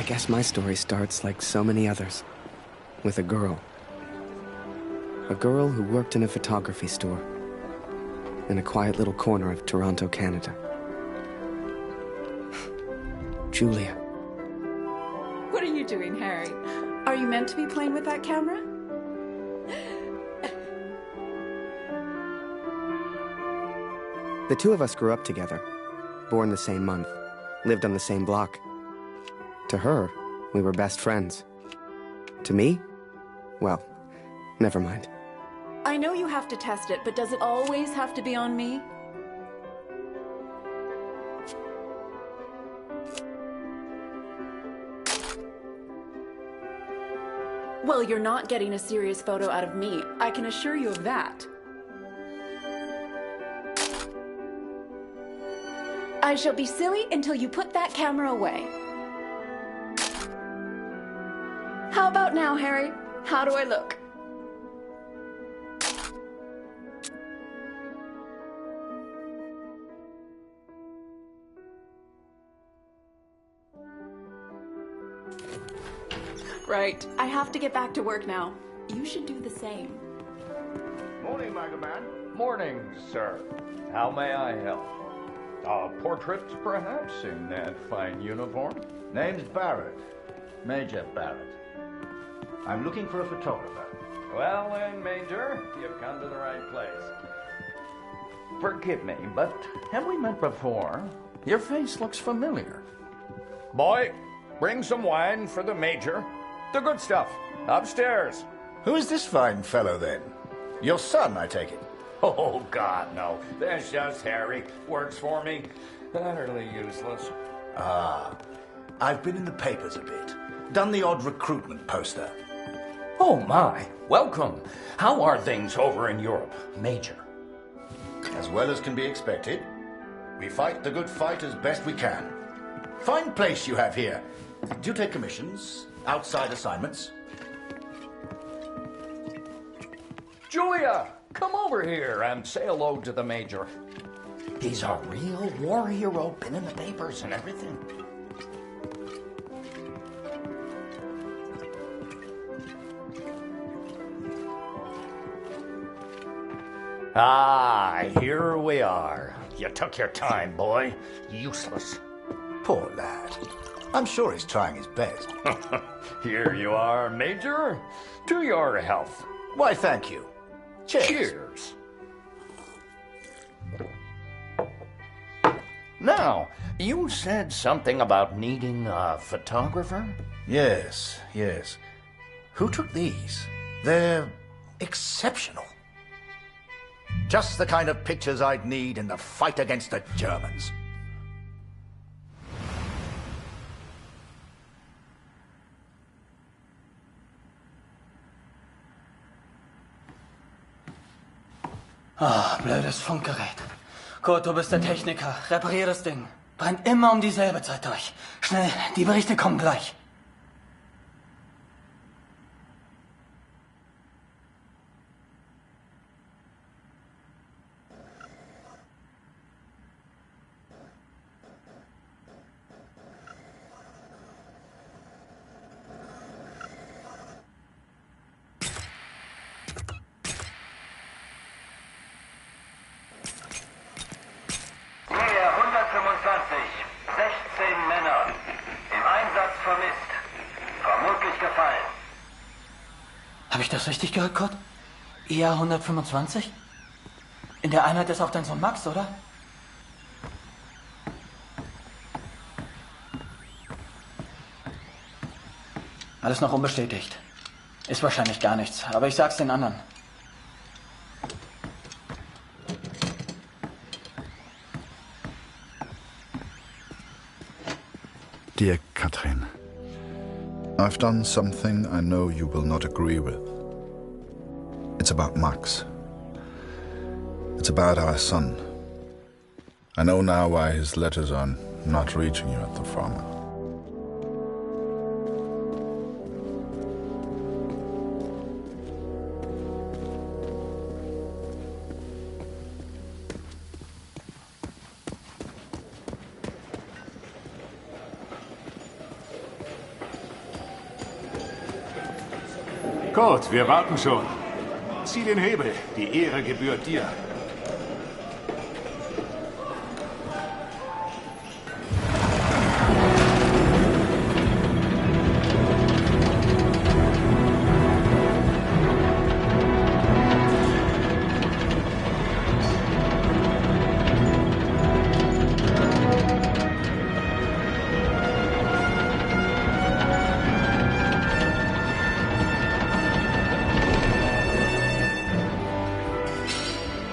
guess my story starts like so many others, with a girl. A girl who worked in a photography store in a quiet little corner of Toronto, Canada. Julia. What are you doing, Harry? Are you meant to be playing with that camera? The two of us grew up together, born the same month, lived on the same block. To her, we were best friends. To me, well, never mind. I know you have to test it, but does it always have to be on me? Well, you're not getting a serious photo out of me. I can assure you of that. I shall be silly until you put that camera away. How about now, Harry? How do I look? Right. I have to get back to work now. You should do the same. Morning, Magaman. Morning, sir. How may I help? Portraits, perhaps, in that fine uniform? Name's Barrett. Major Barrett. I'm looking for a photographer. Well then, Major, you've come to the right place. Forgive me, but have we met before? Your face looks familiar. Boy, bring some wine for the Major. The good stuff. Upstairs. Who is this fine fellow, then? Your son, I take it. Oh, God, no. That's just Harry. Works for me. Utterly useless. Ah, I've been in the papers a bit. Done the odd recruitment poster. Oh, my. Welcome. How are things over in Europe, Major? As well as can be expected. We fight the good fight as best we can. Fine place you have here. Do you take commissions? Outside assignments? Julia, come over here and say hello to the Major. He's a real war hero, been in the papers and everything. Ah, here we are. You took your time, boy. Useless. Poor lad. I'm sure he's trying his best. Here you are, Major. To your health. Why, thank you. Cheers. Cheers. Now, you said something about needing a photographer? Yes. Who took these? They're exceptional. Just the kind of pictures I'd need in the fight against the Germans. Blödes Funkgerät. Kurt, du bist der Techniker. Reparier das Ding. Brennt immer um dieselbe Zeit durch. Schnell, die Berichte kommen gleich. Habe ich das richtig gehört, Kurt? ER 125? In der Einheit ist auch dein Sohn Max, oder? Alles noch unbestätigt. Ist wahrscheinlich gar nichts, aber ich sag's den anderen. Dear Katrin, I've done something I know you will not agree with. It's about Max. It's about our son. I know now why his letters are not reaching you at the farm. Kurt, wir warten schon. Zieh den Hebel. Die Ehre gebührt dir.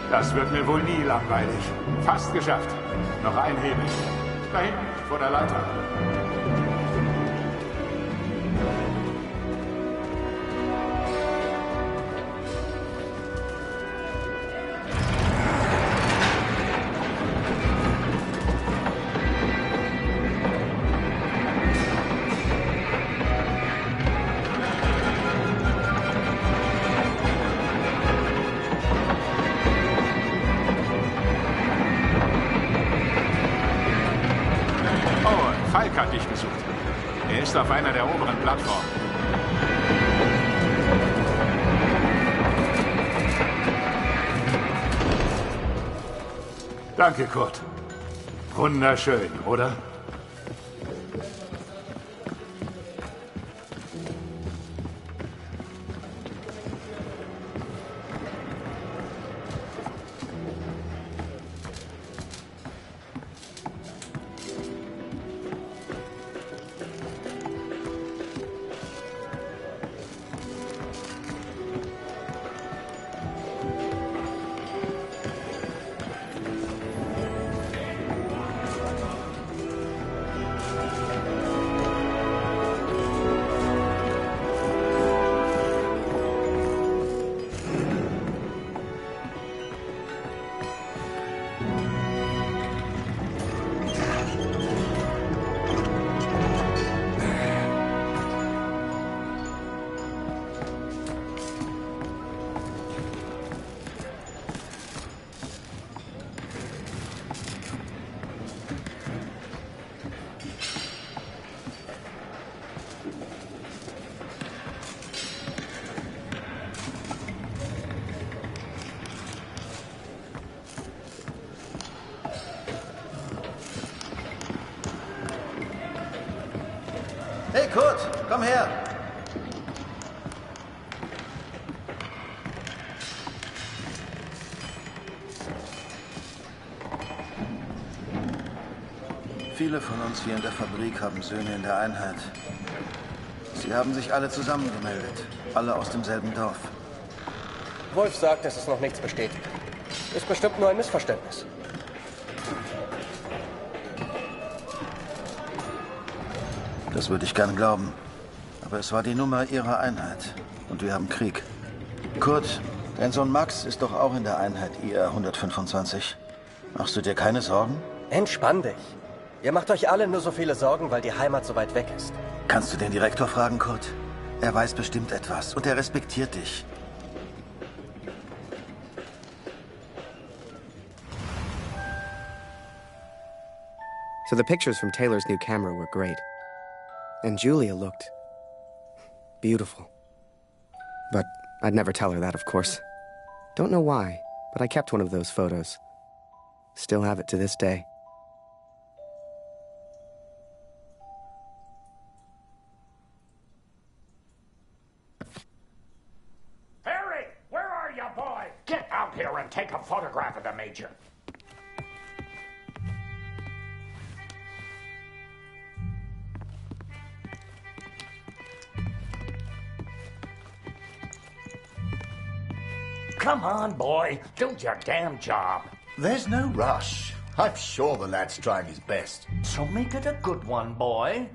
Das wird mir wohl nie langweilig. Fast geschafft. Noch ein Hebel. Da hinten, vor der Leiter. Falk hat dich gesucht. Er ist auf einer der oberen Plattformen. Danke, Kurt. Wunderschön, oder? Hey Kurt, komm her. Viele von uns hier in der Fabrik haben Söhne in der Einheit. Sie haben sich alle zusammengemeldet. Alle aus demselben Dorf. Wolf sagt, dass es noch nichts bestätigt. Ist bestimmt nur ein Missverständnis. Das würde ich gern glauben. Aber es war die Nummer ihrer Einheit. Und wir haben Krieg. Kurt, dein Sohn Max ist doch auch in der Einheit IR 125. Machst du dir keine Sorgen? Entspann dich. Ihr macht euch alle nur so viele Sorgen, weil die Heimat so weit weg ist. Kannst du den Direktor fragen, Kurt? Er weiß bestimmt etwas und er respektiert dich. So the pictures from Taylor's new camera were great. And Julia looked beautiful. But I'd never tell her that, of course. Don't know why, but I kept one of those photos. Still have it to this day. Harry, where are you, boy? Get out here and take a photograph of the Major. Come on, boy. Do your damn job. There's no rush. I'm sure the lad's trying his best. So make it a good one, boy.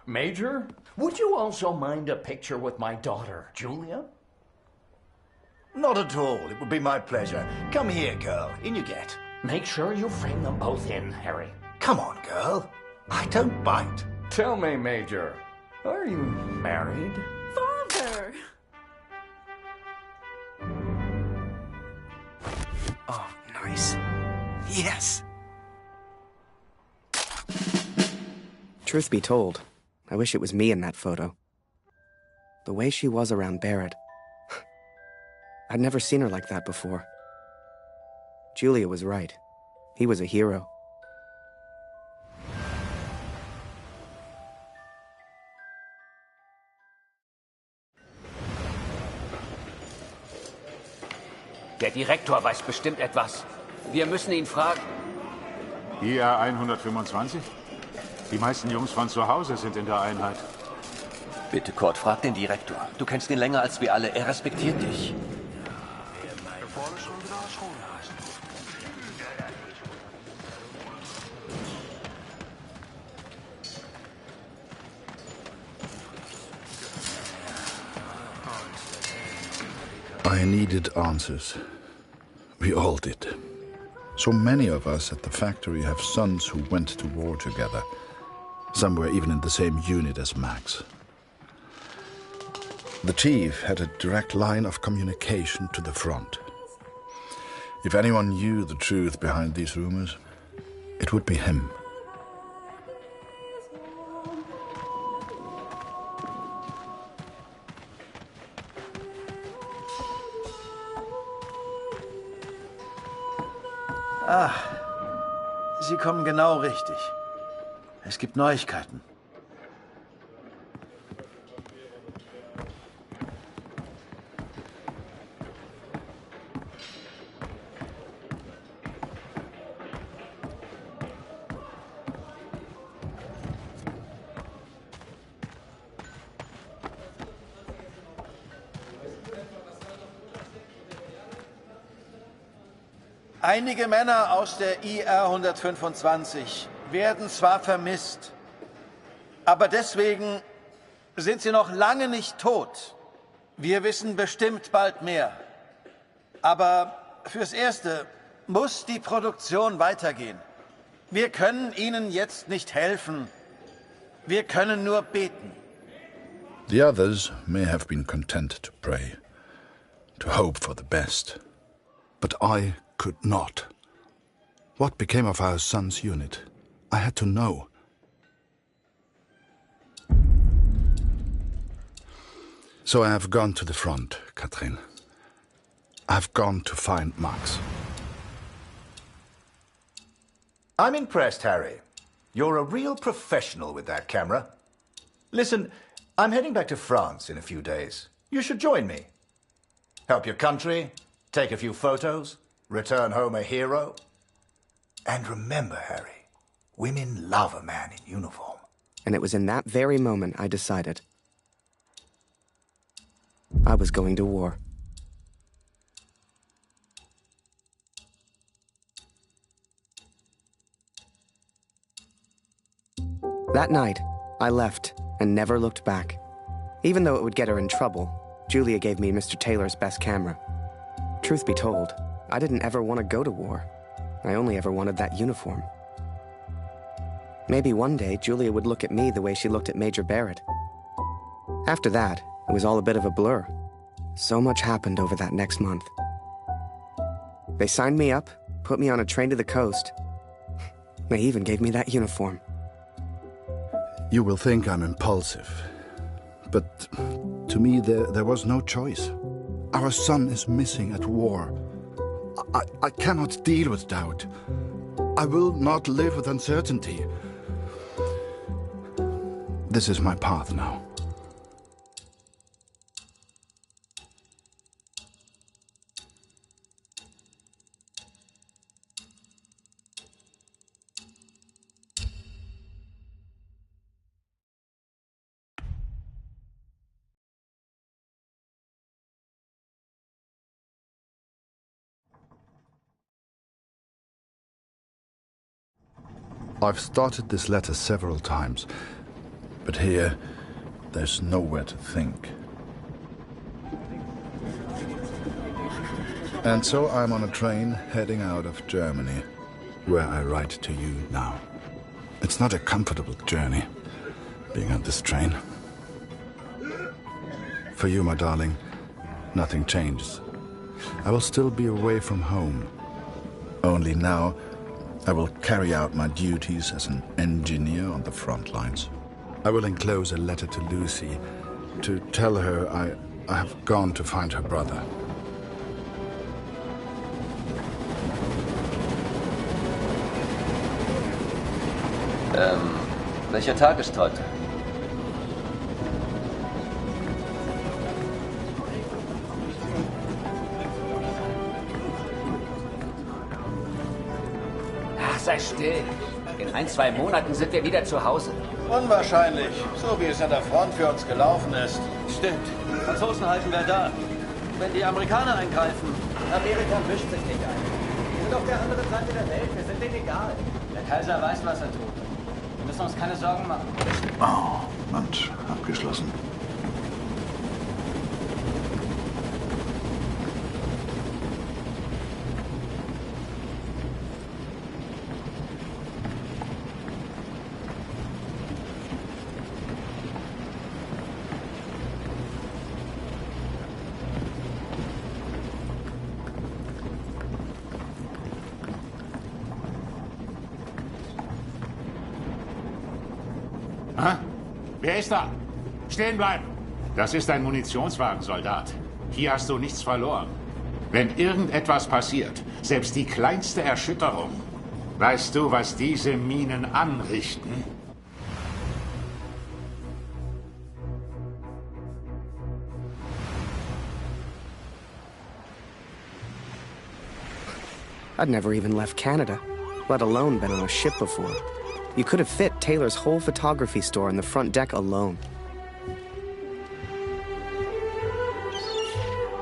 Major, would you also mind a picture with my daughter, Julia? Not at all. It would be my pleasure. Come here, girl. In you get. Make sure you frame them both in, Harry. Come on, girl. I don't bite. Tell me, Major, are you married? Father! Oh, nice. Yes! Truth be told, I wish it was me in that photo. The way she was around Barrett. I'd never seen her like that before. Julia was right. He was a hero. Der Direktor weiß bestimmt etwas. Wir müssen ihn fragen. IR 125? Die meisten Jungs von zu Hause sind in der Einheit. Bitte, Kurt, frag den Direktor. Du kennst ihn länger als wir alle. Er respektiert dich. I needed answers. We all did. So many of us at the factory have sons who went to war together. Some were even in the same unit as Max. The chief had a direct line of communication to the front. If anyone knew the truth behind these rumors, it would be him. Ah, Sie kommen genau richtig. Es gibt Neuigkeiten. Einige Männer aus der IR 125 werden zwar vermisst, aber deswegen sind sie noch lange nicht tot. Wir wissen bestimmt bald mehr. Aber fürs Erste muss die Produktion weitergehen. Wir können ihnen jetzt nicht helfen. Wir können nur beten. The others may have been content to pray, to hope for the best. But I could not. What became of our son's unit? I had to know. So I have gone to the front, Katrin. I've gone to find Max. I'm impressed, Harry. You're a real professional with that camera. Listen, I'm heading back to France in a few days. You should join me. Help your country, take a few photos, return home a hero. And remember, Harry, women love a man in uniform. And it was in that very moment I decided I was going to war. That night, I left and never looked back. Even though it would get her in trouble, Julia gave me Mr. Taylor's best camera. Truth be told, I didn't ever want to go to war. I only ever wanted that uniform. Maybe one day Julia would look at me the way she looked at Major Barrett. After that, it was all a bit of a blur. So much happened over that next month. They signed me up, put me on a train to the coast. They even gave me that uniform. You will think I'm impulsive, but to me there was no choice. Our son is missing at war. I cannot deal with doubt. I will not live with uncertainty. This is my path now. I've started this letter several times, But here, there's nowhere to think. And so I'm on a train heading out of Germany, where I write to you now. It's not a comfortable journey, being on this train. For you, my darling, nothing changes. I will still be away from home. Only now, I will carry out my duties as an engineer on the front lines. I will enclose a letter to Lucy to tell her I have gone to find her brother. Welcher Tag ist heute? Ach, sei still. In 1-2 Monaten sind wir wieder zu Hause. Unwahrscheinlich, so wie es an der Front für uns gelaufen ist. Stimmt. Die Franzosen halten wer da. Wenn die Amerikaner eingreifen. Amerika mischt sich nicht ein. Wir sind auf der anderen Seite der Welt. Wir sind denen egal. Der Kaiser weiß, was er tut. Wir müssen uns keine Sorgen machen. Oh, und abgeschlossen. Wer ist da? Stehen bleiben! Das ist ein Munitionswagen, Soldat. Hier hast du nichts verloren. Wenn irgendetwas passiert, selbst die kleinste Erschütterung, weißt du, was diese Minen anrichten? I'd never even left Canada, let alone been on a ship before. You could have fit Taylor's whole photography store on the front deck alone.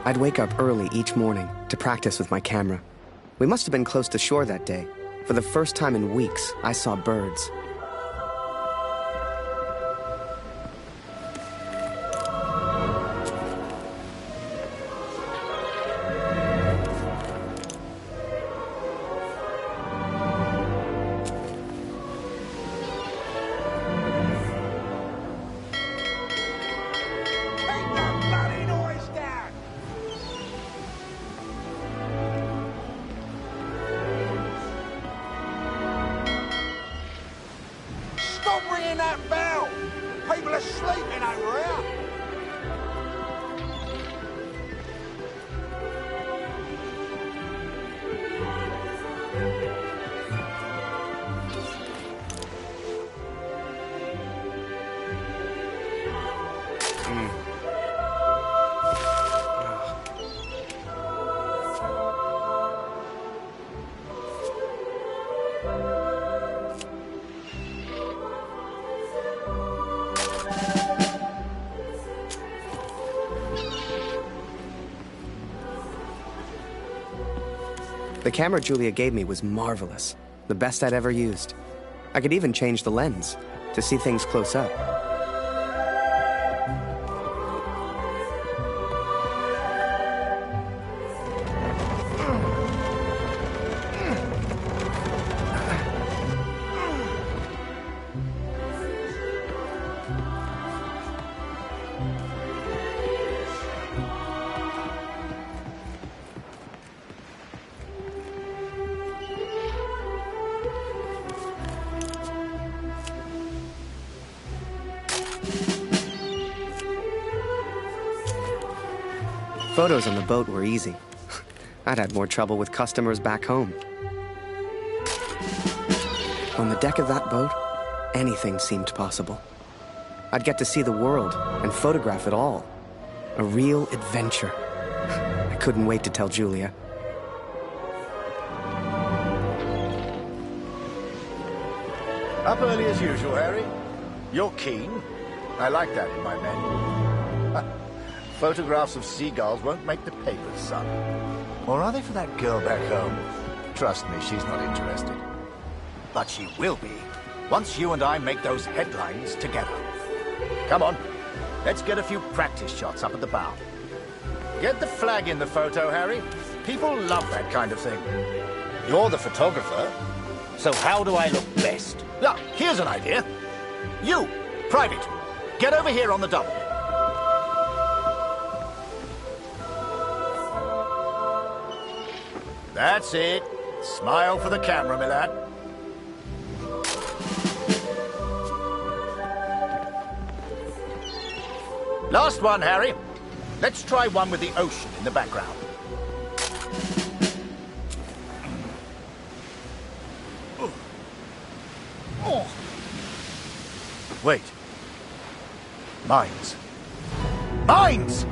I'd wake up early each morning to practice with my camera. We must have been close to shore that day. For the first time in weeks, I saw birds. The camera Julia gave me was marvelous, the best I'd ever used. I could even change the lens to see things close up. Photos on the boat were easy. I'd had more trouble with customers back home. On the deck of that boat, anything seemed possible. I'd get to see the world and photograph it all. A real adventure. I couldn't wait to tell Julia. Up early as usual, Harry. You're keen. I like that in my men. Photographs of seagulls won't make the papers, son. Or are they for that girl back home? Trust me, she's not interested. But she will be, once you and I make those headlines together. Come on. Let's get a few practice shots up at the bow. Get the flag in the photo, Harry. People love that kind of thing. You're the photographer, so how do I look best? Ah, here's an idea. You, Private, get over here on the double. That's it. Smile for the camera, my lad. Last one, Harry. Let's try one with the ocean in the background. Oh. Wait. Mines. Mines!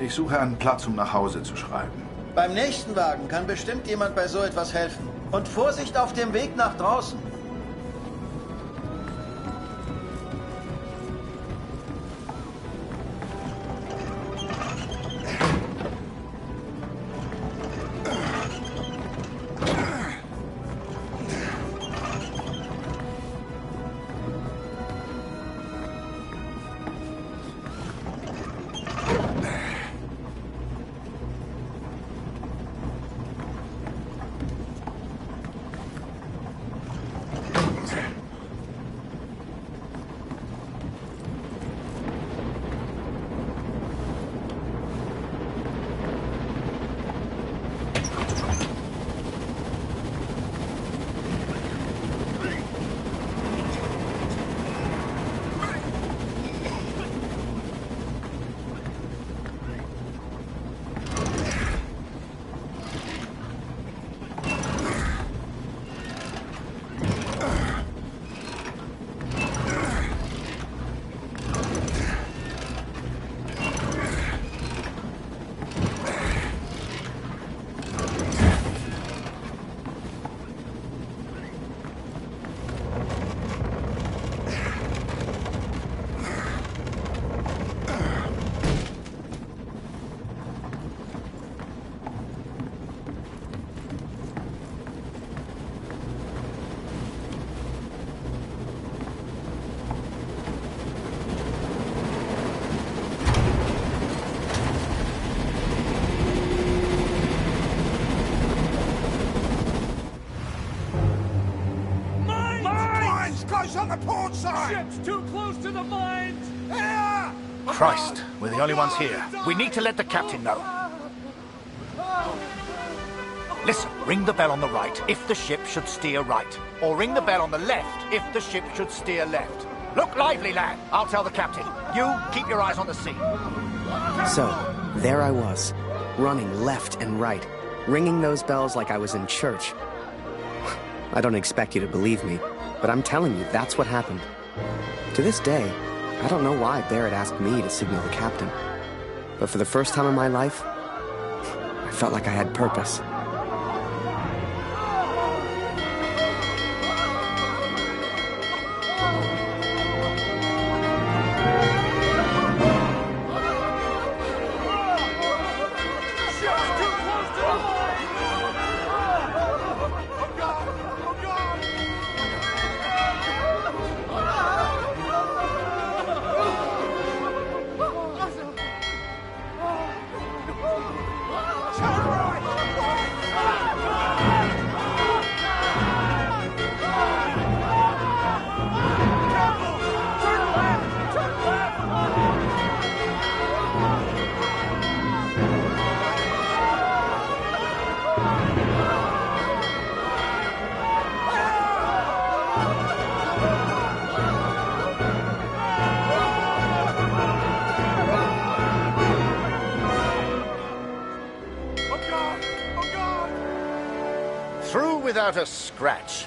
Ich suche einen Platz, um nach Hause zu schreiben. Beim nächsten Wagen kann bestimmt jemand bei so etwas helfen. Und Vorsicht auf dem Weg nach draußen. On the port side! Ship's too close to the mines! Here! Christ, we're the only ones here. We need to let the captain know. Listen, ring the bell on the right if the ship should steer right. Or ring the bell on the left if the ship should steer left. Look lively, lad. I'll tell the captain. You, keep your eyes on the sea. So, there I was, running left and right, ringing those bells like I was in church. I don't expect you to believe me, but I'm telling you, that's what happened. To this day, I don't know why Barrett asked me to signal the captain. But for the first time in my life, I felt like I had purpose. Without a scratch.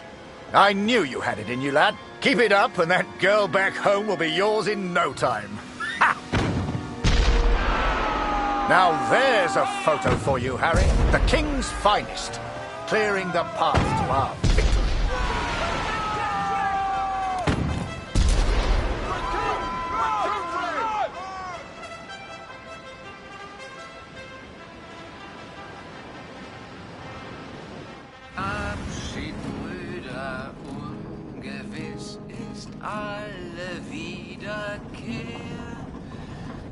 I knew you had it in you, lad. Keep it up and that girl back home will be yours in no time. Ha! Now there's a photo for you, Harry. The King's finest. Clearing the path to our victory. alle Wiederkehr.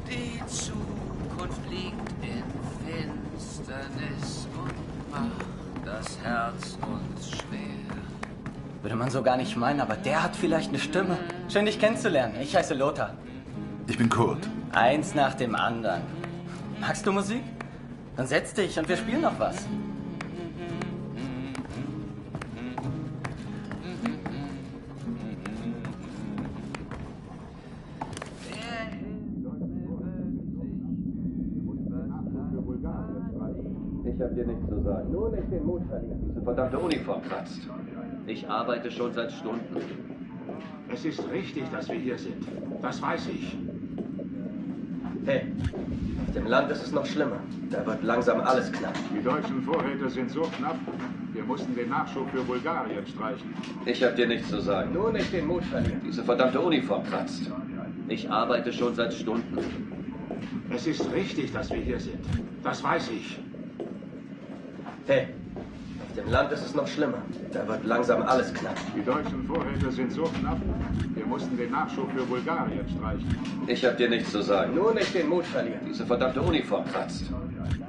Die Zukunft liegt in Finsternis und macht das Herz uns schwer. Würde man so gar nicht meinen, aber der hat vielleicht eine Stimme. Schön, dich kennenzulernen. Ich heiße Lothar. Ich bin Kurt. Eins nach dem anderen. Magst du Musik? Dann setz dich und wir spielen noch was. Ich hab dir nichts zu sagen. Nur nicht den Mut verlieren. Diese verdammte Uniform kratzt. Ich arbeite schon seit Stunden. Es ist richtig, dass wir hier sind. Das weiß ich. Hey, auf dem Land ist es noch schlimmer. Da wird langsam alles knapp. Die deutschen Vorräte sind so knapp, wir mussten den Nachschub für Bulgarien streichen. Ich hab dir nichts zu sagen. Nur nicht den Mut verlieren. Diese verdammte Uniform kratzt. Ich arbeite schon seit Stunden. Es ist richtig, dass wir hier sind. Das weiß ich. Hey, auf dem Land ist es noch schlimmer. Da wird langsam alles knapp. Die deutschen Vorräte sind so knapp, wir mussten den Nachschub für Bulgarien streichen. Ich hab dir nichts zu sagen. Nur nicht den Mut verlieren. Diese verdammte Uniform kratzt.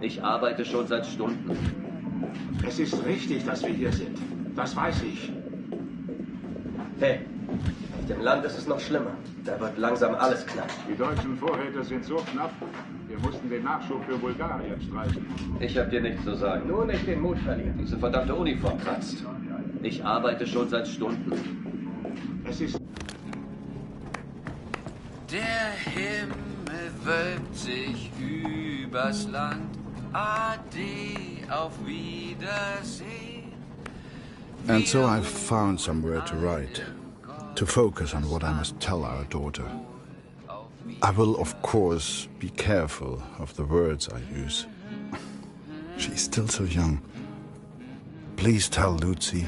Ich arbeite schon seit Stunden. Es ist richtig, dass wir hier sind. Das weiß ich. Hey, auf dem Land ist es noch schlimmer. Da wird langsam alles knapp. Die deutschen Vorräte sind so knapp, wir mussten den Nachschub für Bulgarien streichen. Ich hab dir nichts zu sagen. Nur nicht den Mut verlieren. Diese verdammte Uniform kratzt. Ich arbeite schon seit Stunden. Es ist... Der Himmel wölbt sich übers Land. Ade, auf Wiedersehen. And so I've found somewhere to write, to focus on what I must tell our daughter. I will, of course, be careful of the words I use. She's still so young. Please tell Lucy.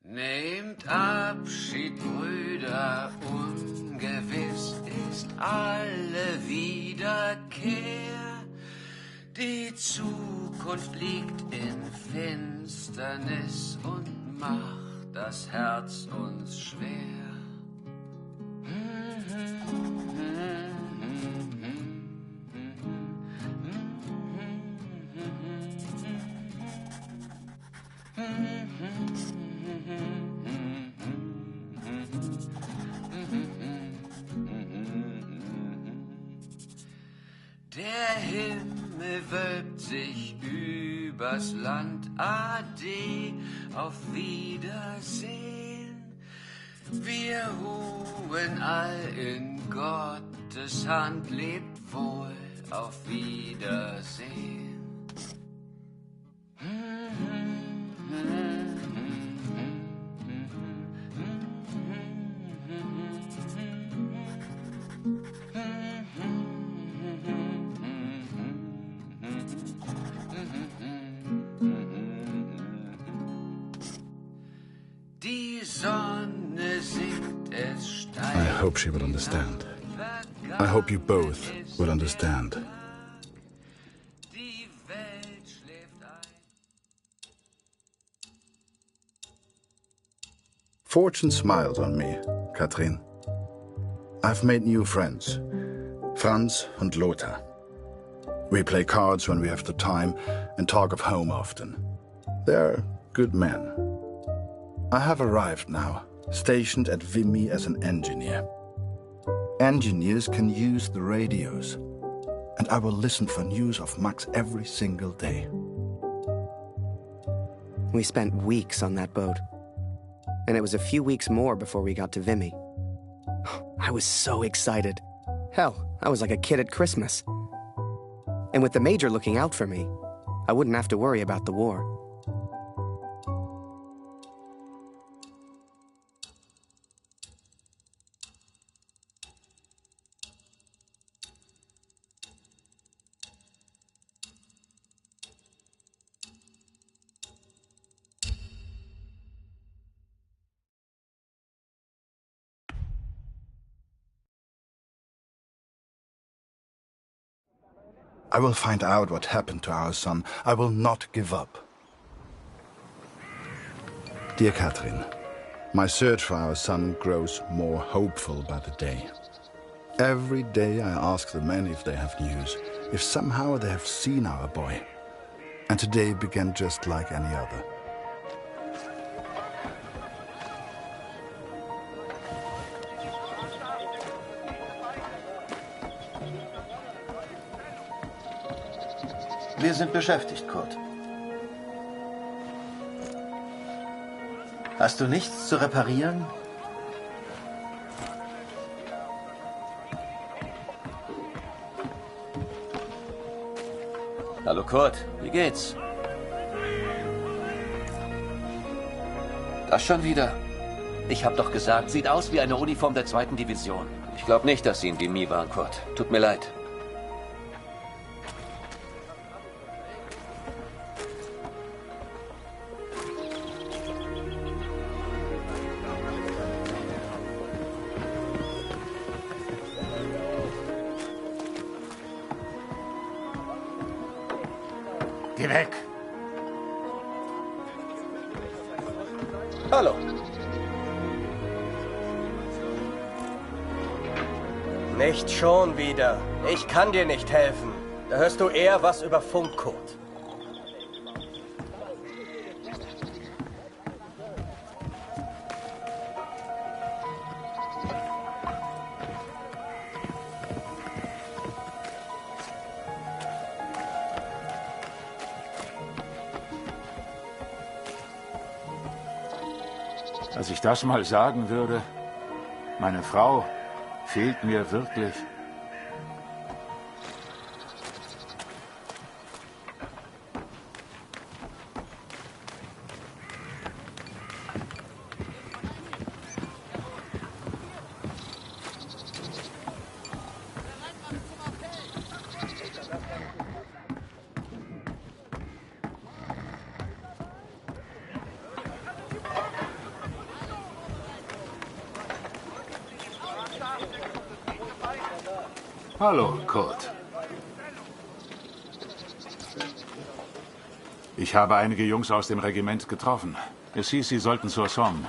Nehmt Abschied, Brüder, ungewiss ist alle Wiederkehr. Die Zukunft liegt in Finsternis und macht das Herz uns schwer. Der Himmel wölbt sich übers Land. Ade, auf Wiedersehen. Wir ruhen all in Gottes Hand. Lebt wohl, auf Wiedersehen. Die Sonne sinkt, es steigt. I hope she will understand. I hope you both will understand. Die Welt schläft ein. Fortune smiled on me, Katrin. I've made new friends, Franz and Lothar. We play cards when we have the time and talk of home often. They're good men. I have arrived now, stationed at Vimy as an engineer. Engineers can use the radios, and I will listen for news of Max every single day. We spent weeks on that boat, and it was a few weeks more before we got to Vimy. I was so excited. Hell, I was like a kid at Christmas. And with the Major looking out for me, I wouldn't have to worry about the war. I will find out what happened to our son. I will not give up. Dear Catherine, my search for our son grows more hopeful by the day. Every day I ask the men if they have news, if somehow they have seen our boy. And today began just like any other. Wir sind beschäftigt, Kurt. Hast du nichts zu reparieren? Hallo Kurt, wie geht's? Das schon wieder? Ich hab doch gesagt, sieht aus wie eine Uniform der 2. Division. Ich glaube nicht, dass Sie in Demi waren, Kurt. Tut mir leid. Geh weg! Hallo. Nicht schon wieder. Ich kann dir nicht helfen. Da hörst du eher was über Funk, Kurt. Als ich das mal sagen würde, meine Frau fehlt mir wirklich. Hallo, Kurt. Ich habe einige Jungs aus dem Regiment getroffen. Es hieß, sie sollten zur Somme.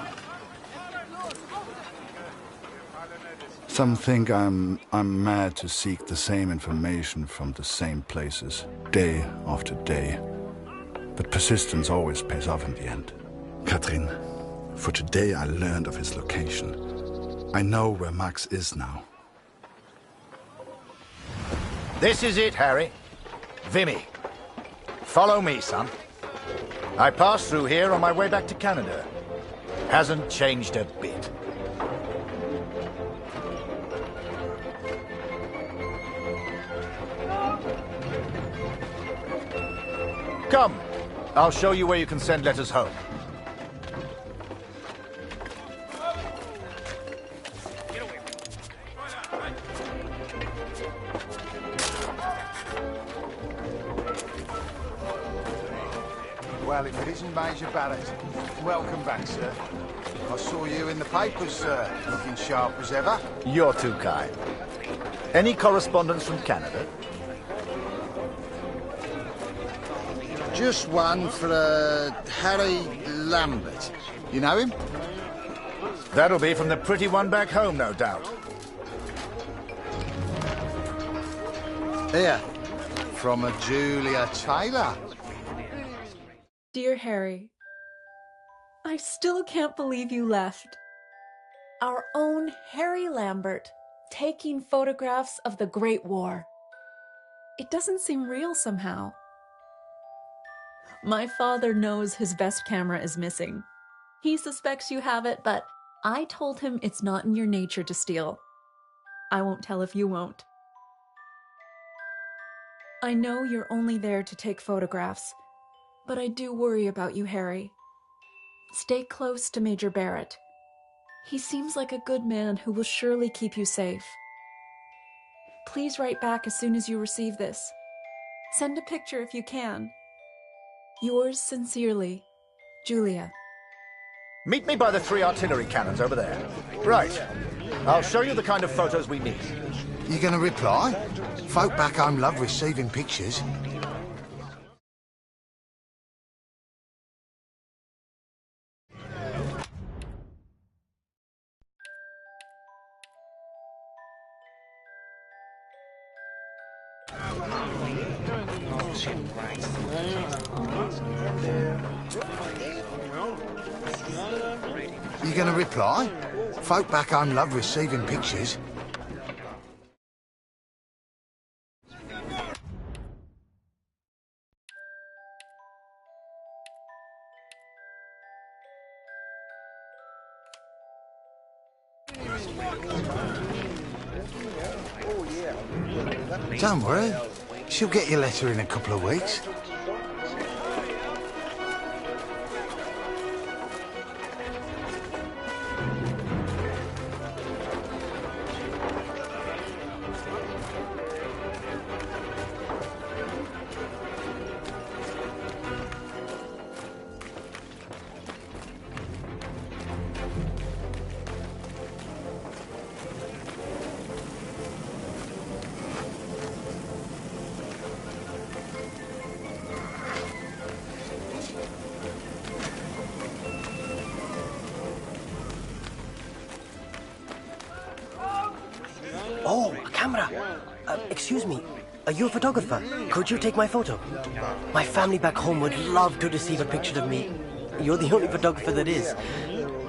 Some think I'm mad to seek the same information from the same places, day after day. But persistence always pays off in the end. Katrin, for today I learned of his location. I know where Max is now. This is it, Harry. Vimy. Follow me, son. I passed through here on my way back to Canada. Hasn't changed a bit. Come. I'll show you where you can send letters home. Well, if it isn't Major Barrett, welcome back, sir. I saw you in the papers, sir, looking sharp as ever. You're too kind. Any correspondence from Canada? Just one for Harry Lambert. You know him? That'll be from the pretty one back home, no doubt. Here, from a Julia Taylor. Dear Harry, I still can't believe you left. Our own Harry Lambert, taking photographs of the Great War. It doesn't seem real somehow. My father knows his best camera is missing. He suspects you have it, but I told him it's not in your nature to steal. I won't tell if you won't. I know you're only there to take photographs, but I do worry about you, Harry. Stay close to Major Barrett. He seems like a good man who will surely keep you safe. Please write back as soon as you receive this. Send a picture if you can. Yours sincerely, Julia. Meet me by the 3 artillery cannons over there. Right. I'll show you the kind of photos we need. You gonna reply? Folk back home love receiving pictures. You gonna reply? Folk back home love receiving pictures. Don't worry. She'll get your letter in a couple of weeks. Oh, a camera. Excuse me, are you a photographer? Could you take my photo? My family back home would love to receive a picture of me. You're the only photographer that is.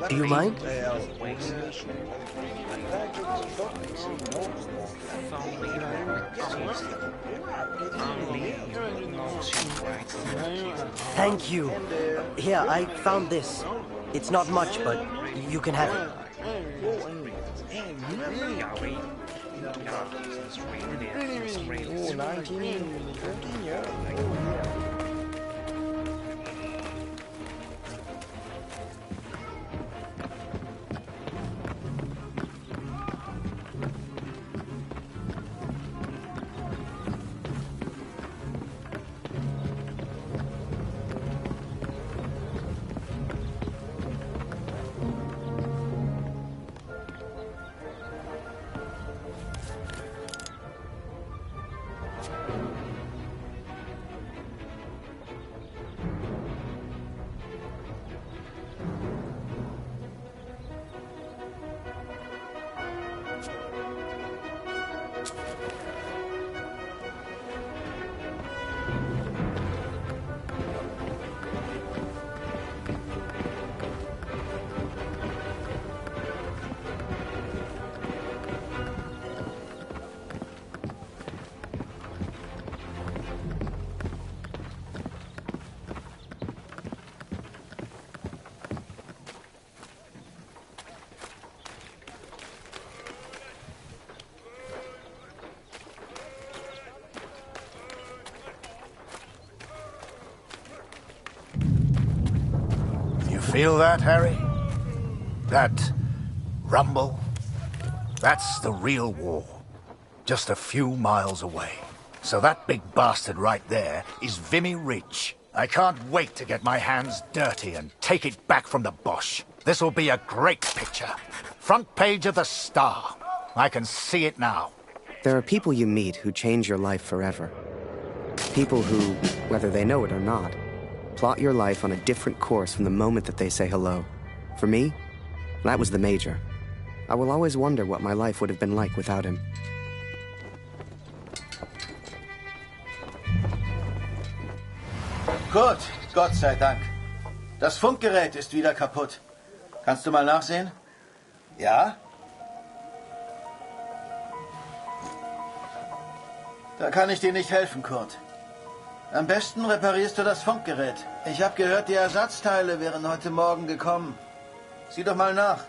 Do you mind? Thank you. Here, I found this. It's not much, but you can have it. Feel that, Harry? That rumble? That's the real war. Just a few miles away. So that big bastard right there is Vimy Ridge. I can't wait to get my hands dirty and take it back from the Boche. This'll be a great picture. Front page of the Star. I can see it now. There are people you meet who change your life forever. People who, whether they know it or not, plot your life on a different course from the moment that they say hello. For me, that was the Major. I will always wonder what my life would have been like without him. Gut, Gott sei Dank. Das Funkgerät ist wieder kaputt. Kannst du mal nachsehen? Ja? Da kann ich dir nicht helfen, Kurt. Am besten reparierst du das Funkgerät. Ich habe gehört, die Ersatzteile wären heute Morgen gekommen. Sieh doch mal nach.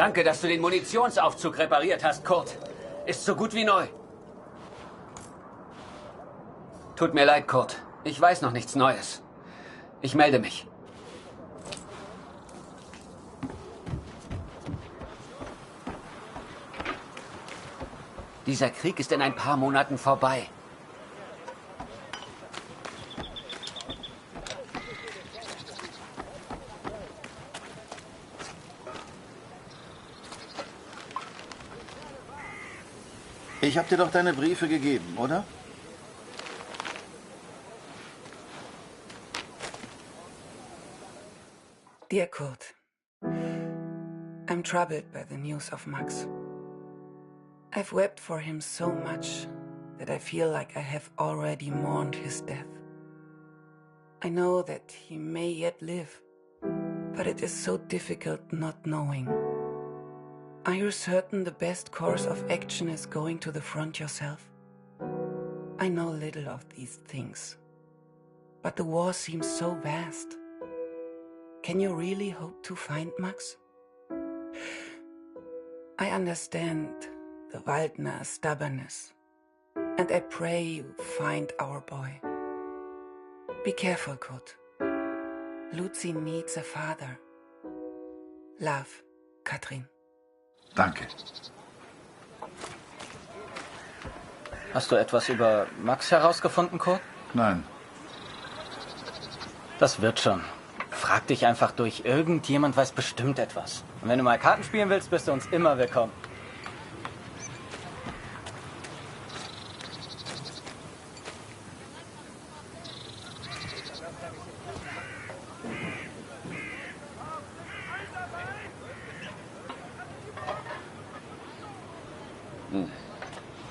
Danke, dass du den Munitionsaufzug repariert hast, Kurt. Ist so gut wie neu. Tut mir leid, Kurt. Ich weiß noch nichts Neues. Ich melde mich. Dieser Krieg ist in ein paar Monaten vorbei. Ich habe dir doch deine Briefe gegeben, oder? Dear Kurt, I'm troubled by the news of Max. I've wept for him so much that I feel like I have already mourned his death. I know that he may yet live, but it is so difficult not knowing. Are you certain the best course of action is going to the front yourself? I know little of these things, but the war seems so vast. Can you really hope to find Max? I understand the Waldner stubbornness, and I pray you find our boy. Be careful, Kurt. Lucy needs a father. Love, Katrin. Danke. Hast du etwas über Max herausgefunden, Kurt? Nein. Das wird schon. Frag dich einfach durch. Irgendjemand weiß bestimmt etwas. Und wenn du mal Karten spielen willst, bist du uns immer willkommen.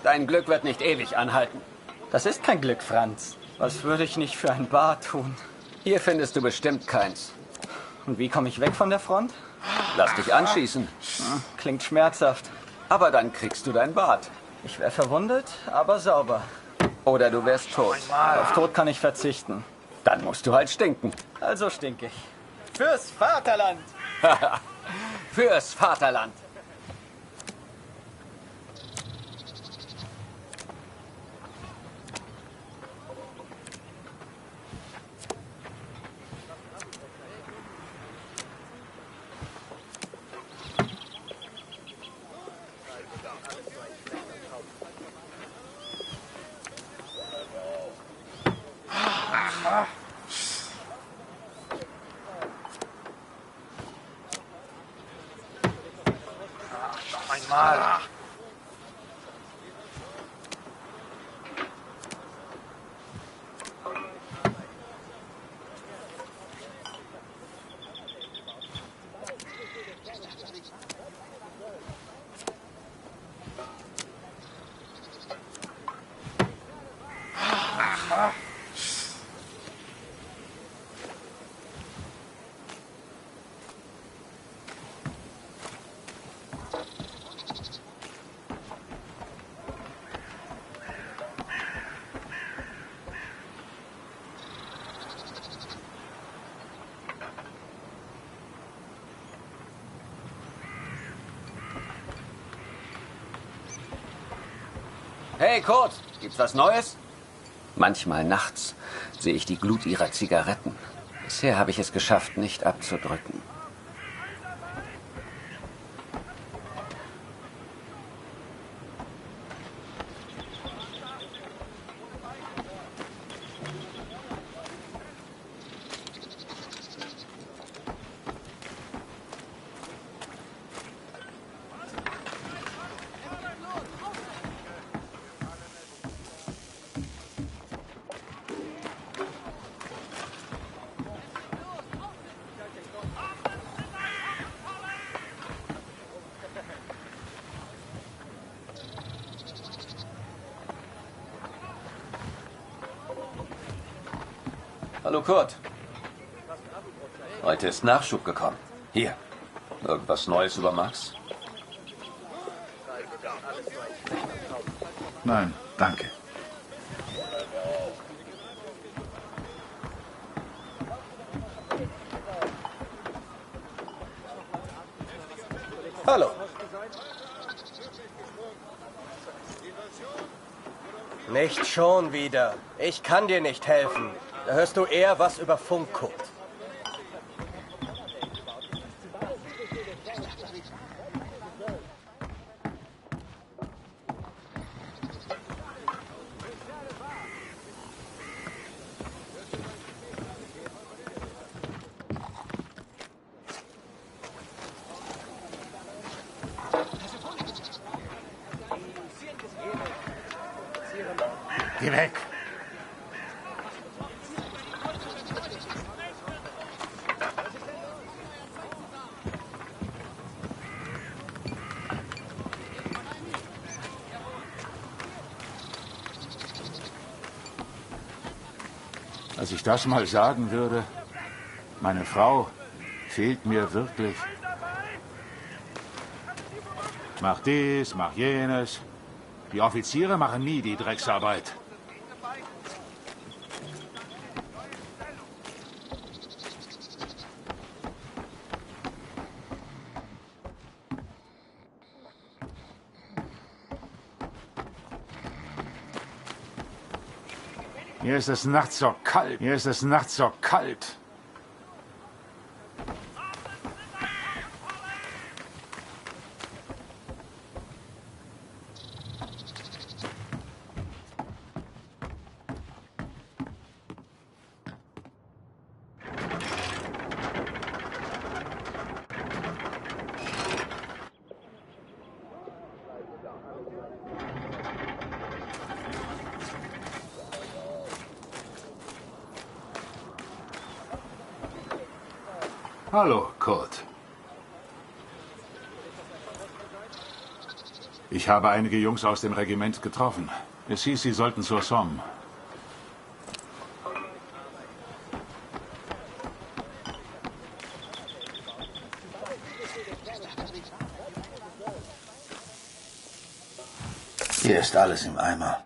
Dein Glück wird nicht ewig anhalten. Das ist kein Glück, Franz. Was würde ich nicht für ein Bar tun? Hier findest du bestimmt keins. Und wie komme ich weg von der Front? Lass dich anschießen. Klingt schmerzhaft. Aber dann kriegst du dein Bad. Ich wäre verwundet, aber sauber. Oder du wärst tot. Auf Tod kann ich verzichten. Dann musst du halt stinken. Also stink ich. Fürs Vaterland! Fürs Vaterland! Hey Kurt, gibt's was Neues? Manchmal nachts sehe ich die Glut ihrer Zigaretten. Bisher habe ich es geschafft, nicht abzudrücken. Hallo Kurt. Heute ist Nachschub gekommen. Hier. Irgendwas Neues über Max? Nein, danke. Hallo. Nicht schon wieder. Ich kann dir nicht helfen. Da hörst du eher was über Funkcode. Geh weg! Als ich das mal sagen würde, meine Frau fehlt mir wirklich. Mach dies, mach jenes. Die Offiziere machen nie die Drecksarbeit. Mir ist es nachts so kalt. Mir ist es nachts so kalt. Hallo, Kurt. Ich habe einige Jungs aus dem Regiment getroffen. Es hieß, sie sollten zur Somme. Hier ist alles im Eimer.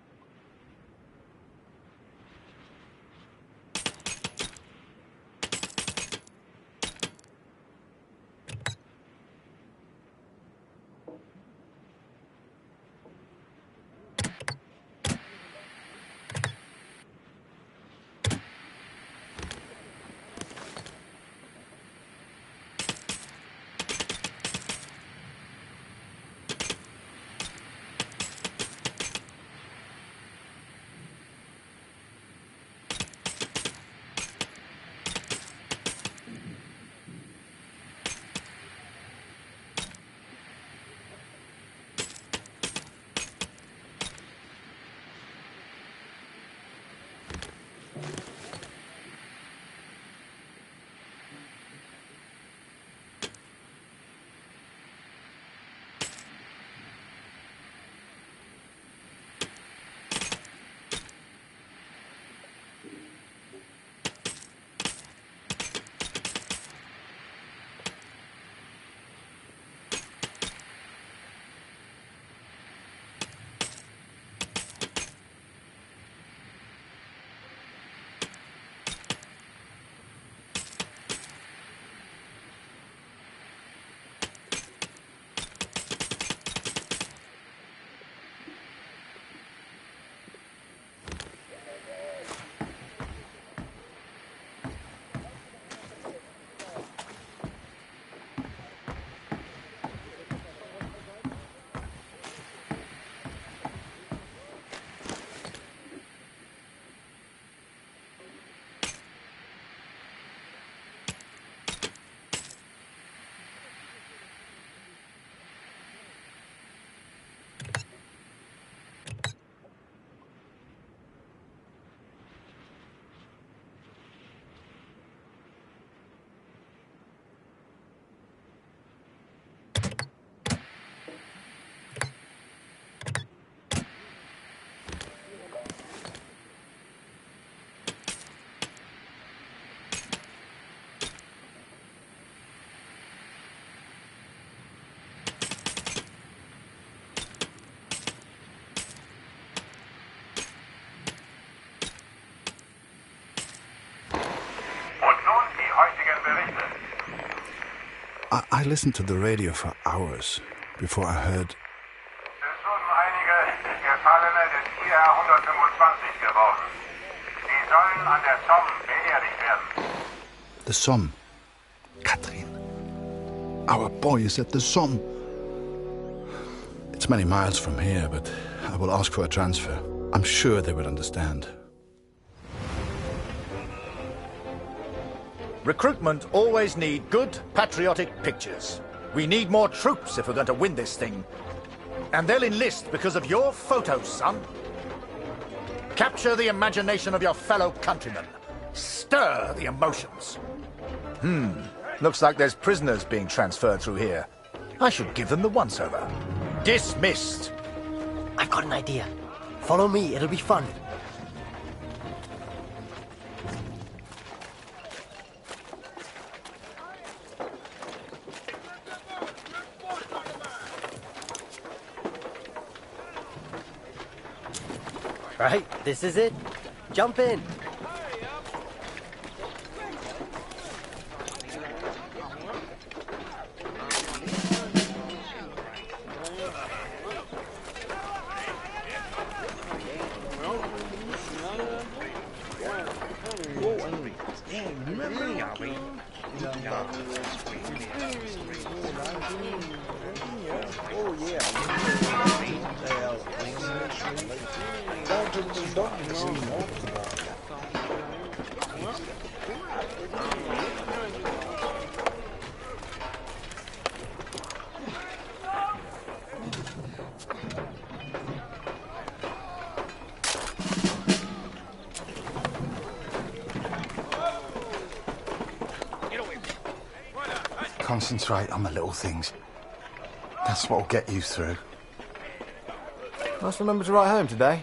I listened to the radio for hours before I heard... Es wurden einige Gefallene des IR 125 geworden. Sie sollen an der Somme beerdigt werden. The Somme. Catherine. Our boy is at the Somme. It's many miles from here, but I will ask for a transfer. I'm sure they will understand. Recruitment always need good, patriotic pictures. We need more troops if we're going to win this thing. And they'll enlist because of your photos, son. Capture the imagination of your fellow countrymen. Stir the emotions. Looks like there's prisoners being transferred through here. I should give them the once-over. Dismissed. I've got an idea. Follow me, it'll be fun. Right, this is it. Jump in. Concentrate on the little things. That's what'll get you through. Must remember to write home today.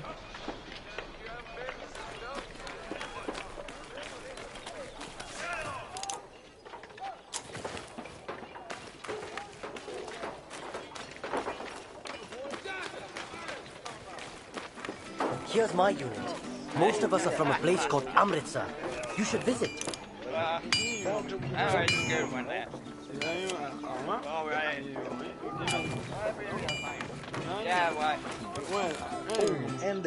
Here's my unit. Most of us are from a place called Amritsar. You should visit. Alright, good one, that. Alright. Yeah, what? And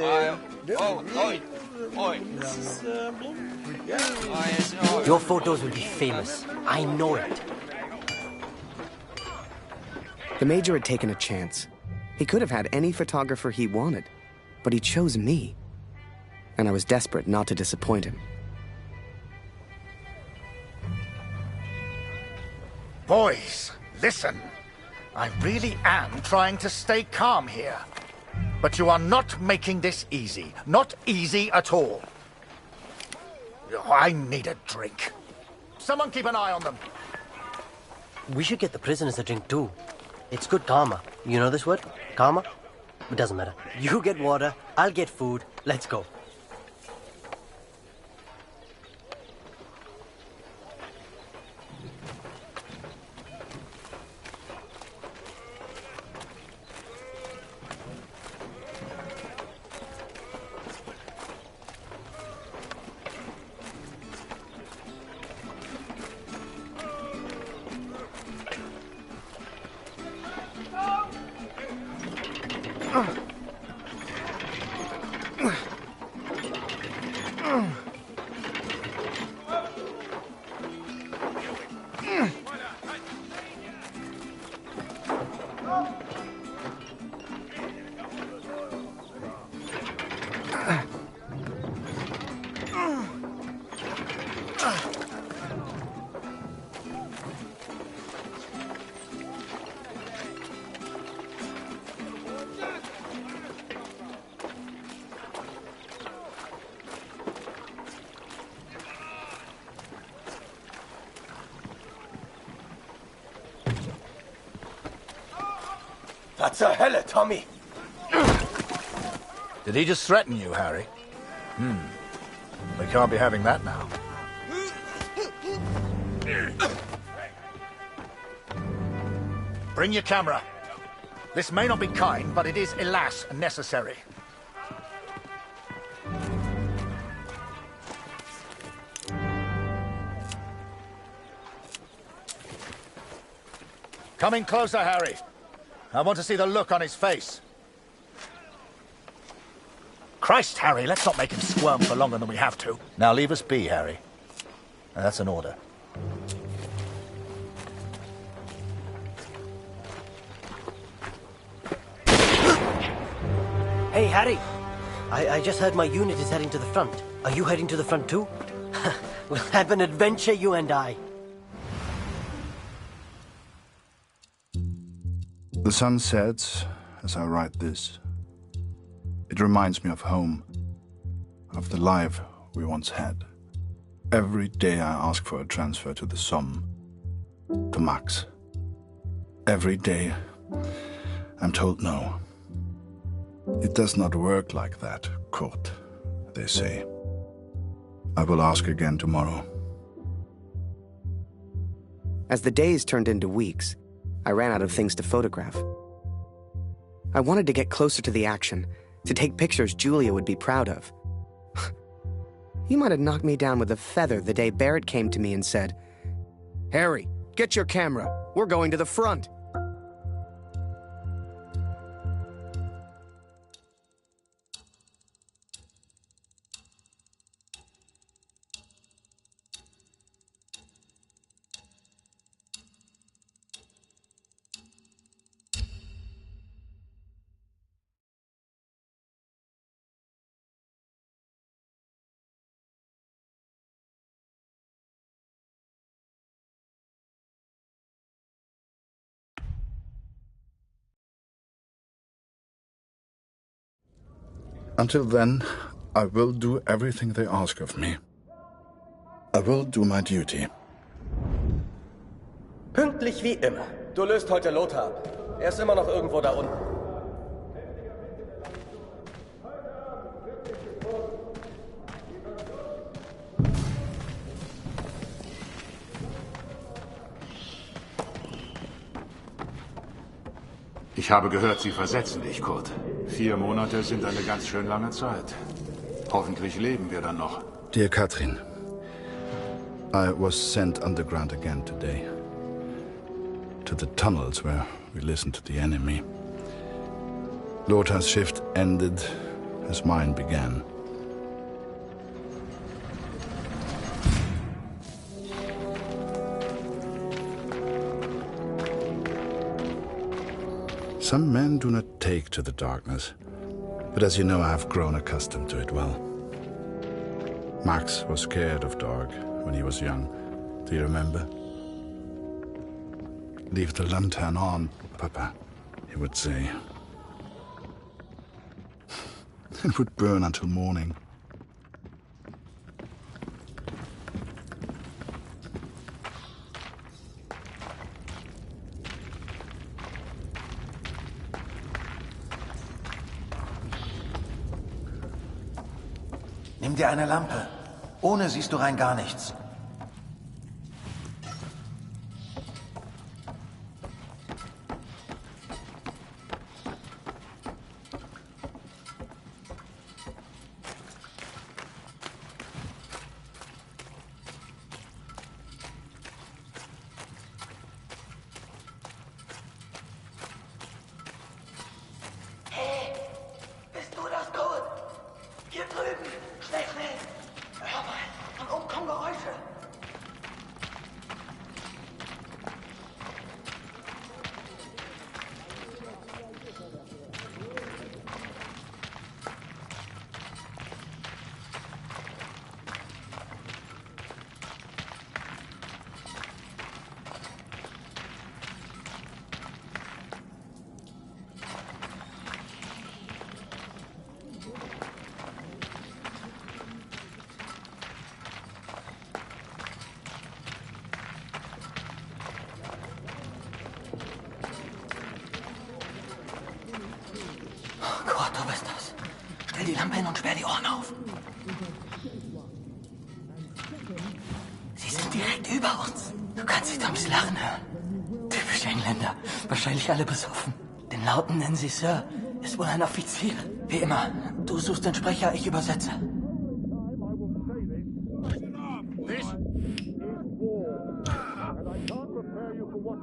Your photos will be famous. I know it. The Major had taken a chance. He could have had any photographer he wanted, but he chose me. And I was desperate not to disappoint him. Boys, listen. I really am trying to stay calm here. But you are not making this easy. Not easy at all. Oh, I need a drink. Someone keep an eye on them. We should get the prisoners a drink too. It's good karma. You know this word? Karma? It doesn't matter. You get water, I'll get food. Let's go. Was zur Hölle, Tommy? Did he just threaten you, Harry? We can't be having that now. Bring your camera. This may not be kind, but it is, alas, necessary. Come in closer, Harry. I want to see the look on his face. Christ, Harry, let's not make him squirm for longer than we have to. Now leave us be, Harry. That's an order. Hey, Harry. I just heard my unit is heading to the front. Are you heading to the front too? We'll have an adventure, you and I. The sun sets as I write this. It reminds me of home, of the life we once had. Every day I ask for a transfer to the Somme, to Max. Every day I'm told no. It does not work like that, Kurt, they say. I will ask again tomorrow. As the days turned into weeks, I ran out of things to photograph. I wanted to get closer to the action, to take pictures Julia would be proud of. You might have knocked me down with a feather the day Barrett came to me and said, "Harry, get your camera. We're going to the front." Until then, I will do everything they ask of me. I will do my duty. Pünktlich wie immer. Du löst heute Lothar ab. Er ist immer noch irgendwo da unten. Ich habe gehört, Sie versetzen dich, Kurt. 4 Monate sind eine ganz schön lange Zeit. Hoffentlich leben wir dann noch. Dear Katrin, I was sent underground again today. To the tunnels where we listened to the enemy. Lothar's shift ended as mine began. Some men do not take to the darkness, but as you know, I have grown accustomed to it well. Max was scared of dark when he was young. Do you remember? Leave the lantern on, Papa, he would say. It would burn until morning. Nimm dir eine Lampe. Ohne siehst du rein gar nichts. die Lampe hin und sperr die Ohren auf. Sie sind direkt über uns. Du kannst sie Toms Lachen hören. Typisch Engländer. Wahrscheinlich alle besoffen. Den Lauten nennen sie Sir. Ist wohl ein Offizier. Wie immer. Du suchst den Sprecher, ich übersetze.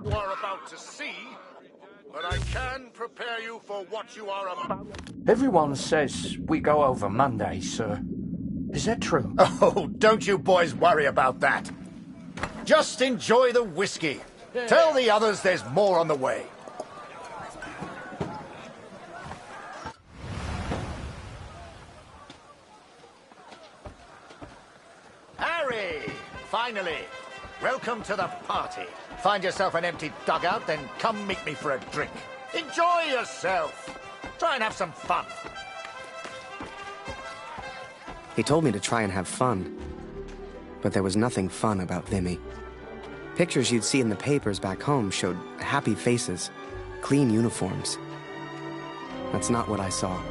War about to see, but I can prepare you for what you are about. Everyone says we go over Monday, sir. Is that true? Oh, don't you boys worry about that. Just enjoy the whiskey. Tell the others there's more on the way. Harry! Finally! Welcome to the party. Find yourself an empty dugout, then come meet me for a drink. Enjoy yourself. Try and have some fun. He told me to try and have fun. But there was nothing fun about Vimy. Pictures you'd see in the papers back home showed happy faces, clean uniforms. That's not what I saw.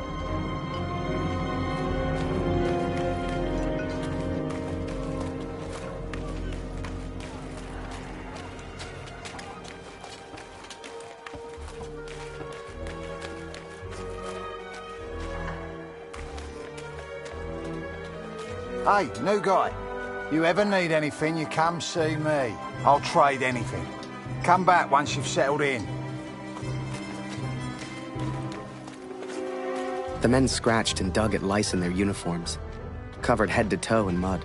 Hey, new guy. You ever need anything, you come see me. I'll trade anything. Come back once you've settled in. The men scratched and dug at lice in their uniforms, covered head to toe in mud.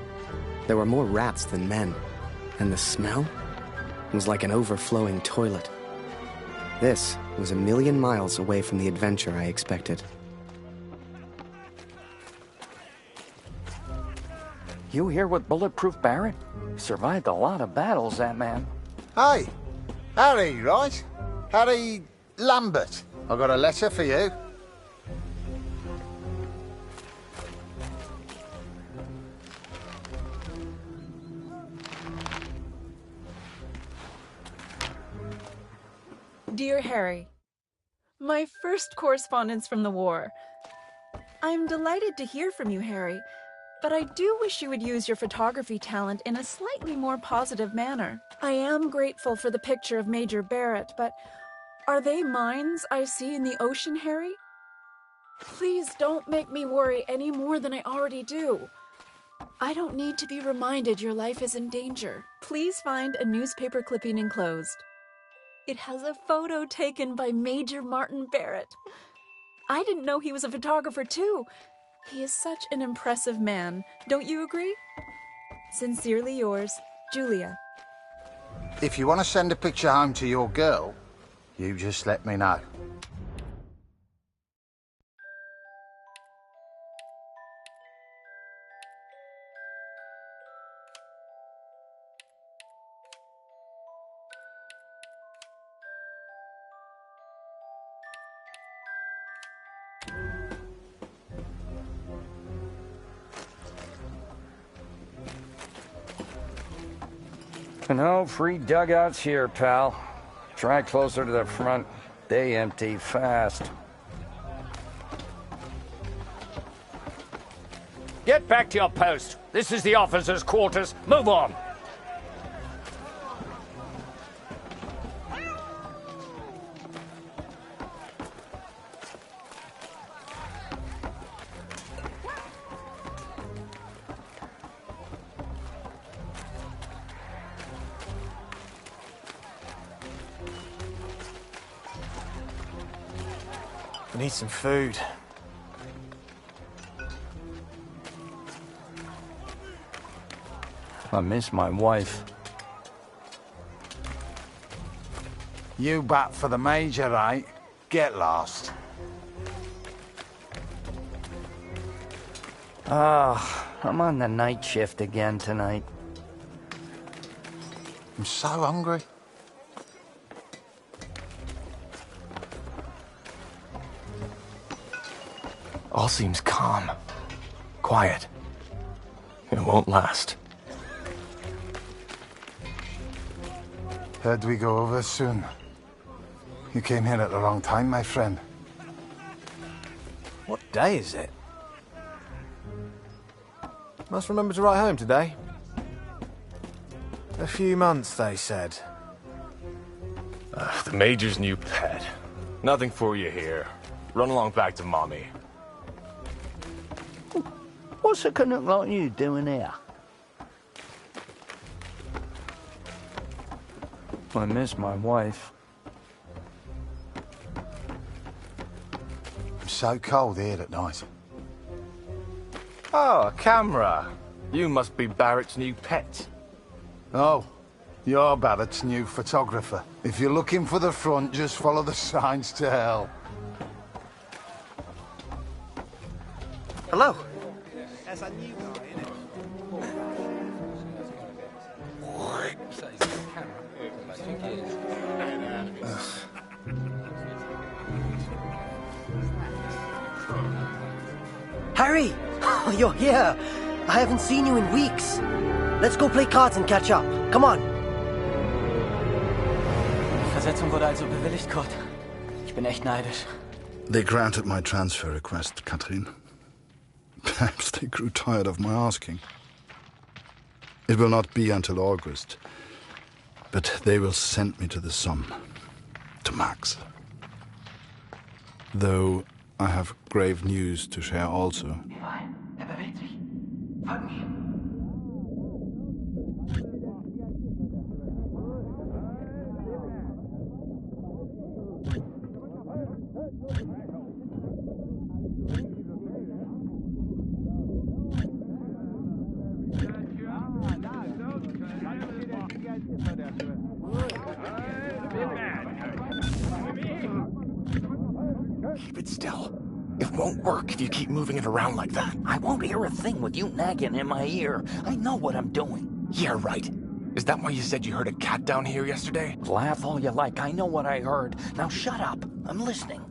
There were more rats than men, and the smell was like an overflowing toilet. This was a million miles away from the adventure I expected. You here with Bulletproof Barrett? Survived a lot of battles, that man. Hey, Harry, right? Harry Lambert. I got a letter for you. Dear Harry, my first correspondence from the war. I'm delighted to hear from you, Harry, but I do wish you would use your photography talent in a slightly more positive manner. I am grateful for the picture of Major Barrett, but are they mines I see in the ocean, Harry? Please don't make me worry any more than I already do. I don't need to be reminded your life is in danger. Please find a newspaper clipping enclosed. It has a photo taken by Major Martin Barrett. I didn't know he was a photographer too. He is such an impressive man. Don't you agree? Sincerely yours, Julia. If you want to send a picture home to your girl, you just let me know. No free dugouts here, pal. Try closer to the front. They empty fast. Get back to your post. This is the officers' quarters. Move on. I need some food. I miss my wife. You bat for the Major, right? Get lost. I'm on the night shift again tonight. I'm so hungry. All seems calm. Quiet. It won't last. Heard we go over soon. You came here at the wrong time, my friend. What day is it? Must remember to write home today. A few months, they said. The Major's new pet. Nothing for you here. Run along back to Mommy. What's a canuck like you doing here? I miss my wife. so cold here at night. Oh, a camera. You must be Barrett's new pet. Oh, you're Barrett's new photographer. If you're looking for the front, just follow the signs to hell. Hello. That's a new guy, isn't it? Harry! Oh, you're here! I haven't seen you in weeks. Let's go play cards and catch up. Come on. Die Versetzung wurde also bewilligt, Kurt. Ich bin echt neidisch. They granted my transfer request, Katrin. Perhaps they grew tired of my asking. It will not be until August, but they will send me to the Somme, to Max. Though I have grave news to share also. Bewegt sich. Folg mir. Keep it still. It won't work if you keep moving it around like that. I won't hear a thing with you nagging in my ear. I know what I'm doing. Yeah, right. Is that why you said you heard a cat down here yesterday? Laugh all you like. I know what I heard. Now shut up. I'm listening.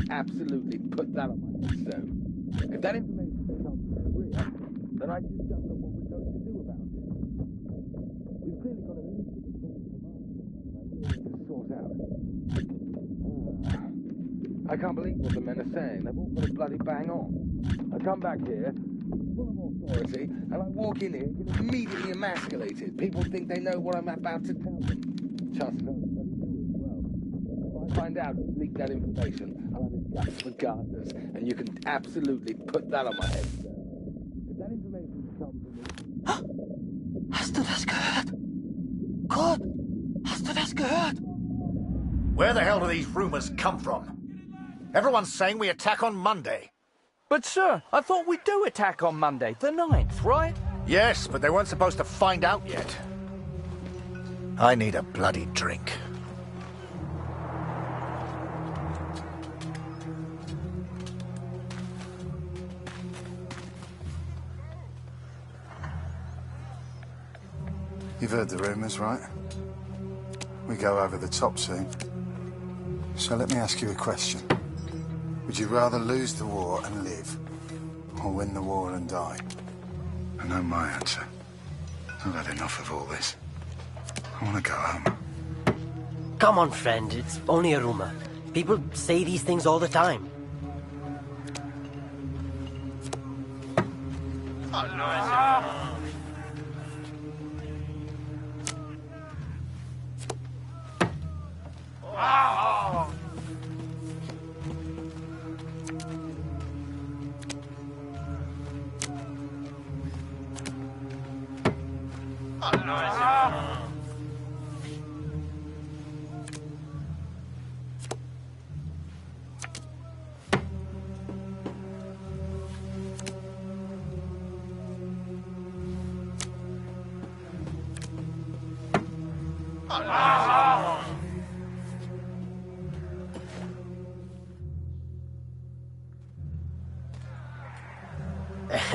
Absolutely put that on my head, so. If that information becomes real, then I just don't know what we're going to do about it. We've clearly got a list of the things to sort out. I can't believe what the men are saying. They've all got it bloody bang on. I come back here, full of authority, and I walk in here and get immediately emasculated. People think they know what I'm about to tell them. Chances are they bloody do as well. If I find out and leak that information, I'll have his guts regardless. And you can absolutely put that on my head, sir. If that information comes to me... Hast du das gehört? Kurt, hast du das gehört? Where the hell do these rumors come from? Everyone's saying we attack on Monday. But, sir, I thought we do attack on Monday, the 9th, right? Yes, but they weren't supposed to find out yet. I need a bloody drink. You've heard the rumors, right? We go over the top soon. So let me ask you a question. Would you rather lose the war and live, or win the war and die? I know my answer. I've had enough of all this. I want to go home. Come on, friend. It's only a rumor. People say these things all the time.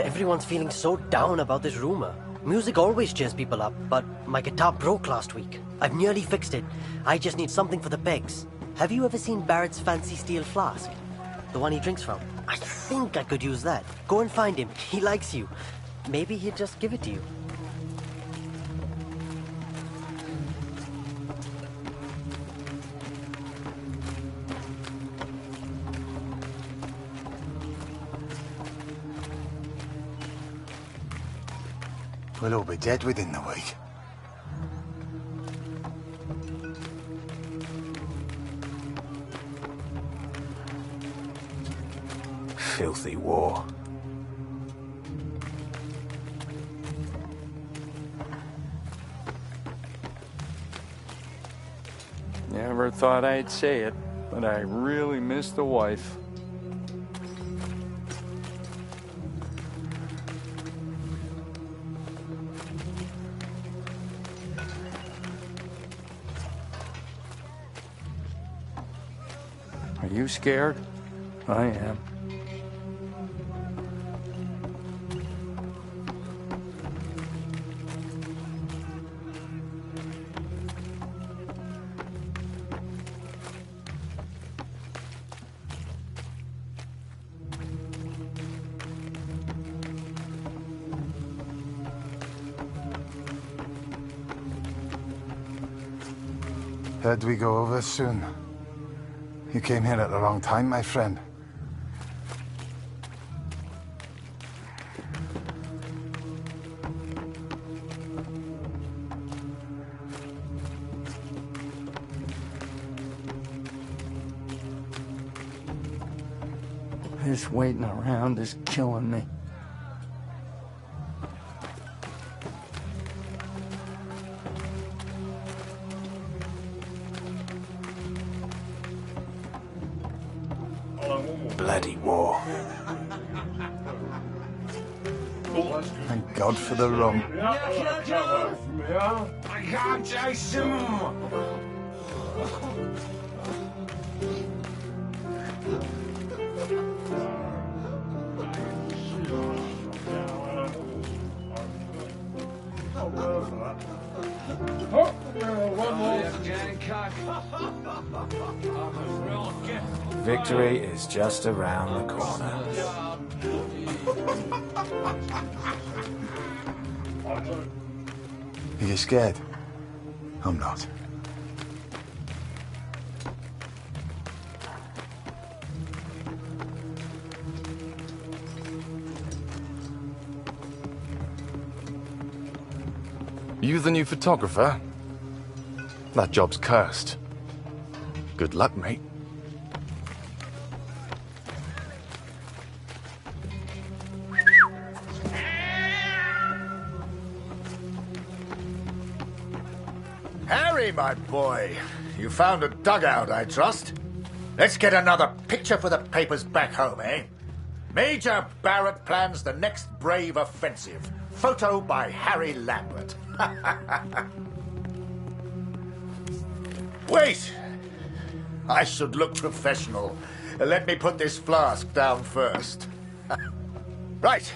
Everyone's feeling so down about this rumor. Music always cheers people up, but my guitar broke last week. I've nearly fixed it. I just need something for the pegs. Have you ever seen Barrett's fancy steel flask? The one he drinks from? I think I could use that. Go and find him. He likes you. Maybe he'd just give it to you. We'll all be dead within the week. Filthy war. Never thought I'd say it, but I really miss the wife. Are you scared? I am. Heard we go over soon. You came here at the wrong time, my friend. This waiting around is killing me. Bloody war. Thank God for the rum. I can't chase him! Victory is just around the corner. Are you scared? I'm not. You the new photographer? That job's cursed. Good luck, mate. Harry, my boy, you found a dugout, I trust. Let's get another picture for the papers back home, eh? Major Barrett plans the next brave offensive. Photo by Harry Lambert. Wait! I should look professional. Let me put this flask down first. Right.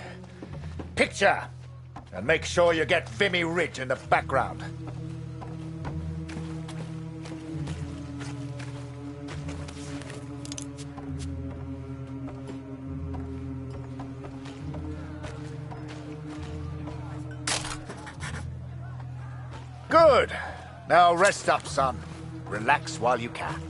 Picture. And make sure you get Vimy Ridge in the background. Good. Now rest up, son. Relax while you can.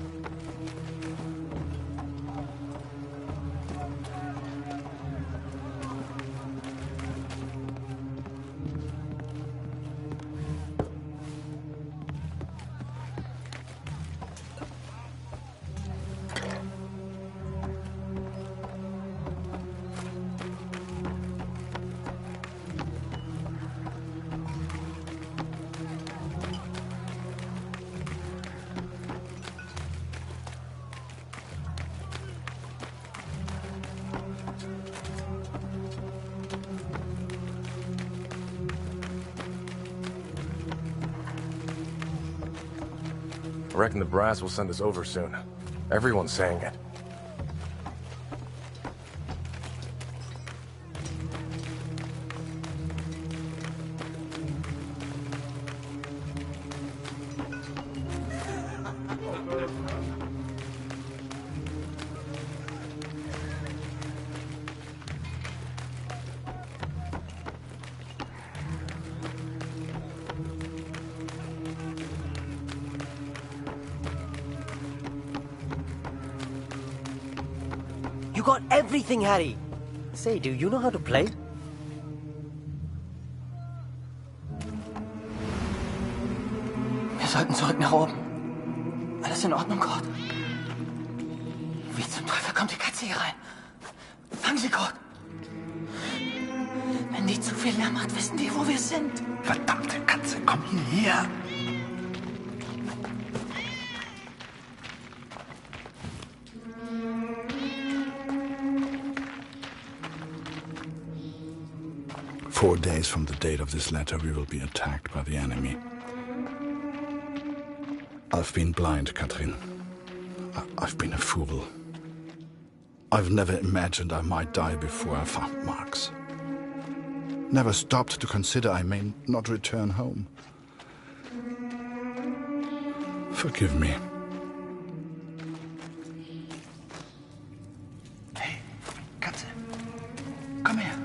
I reckon the brass will send us over soon. Everyone's saying it. You got everything, Harry. Say, do you know how to play? sollten zurück nach oben. Alles in Ordnung, Kurt? Wie zum Teufel kommt die Katze hier rein? Fang sie, Kurt! Wenn die zu viel Lärm macht, wissen die, wo wir sind. Verdammte Katze, komm hierher! "4 days from the date of this letter, we will be attacked by the enemy. I've been blind, Katrin. I've been a fool. I've never imagined I might die before I found Max. Never stopped to consider I may not return home. Forgive me. Hey, Katze, komm her.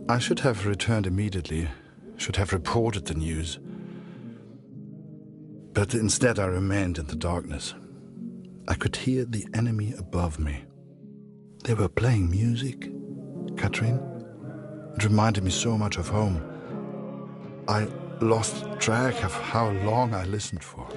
I should have returned immediately, should have reported the news. But instead I remained in the darkness. I could hear the enemy above me. They were playing music, Katrin. It reminded me so much of home. I lost track of how long I listened for.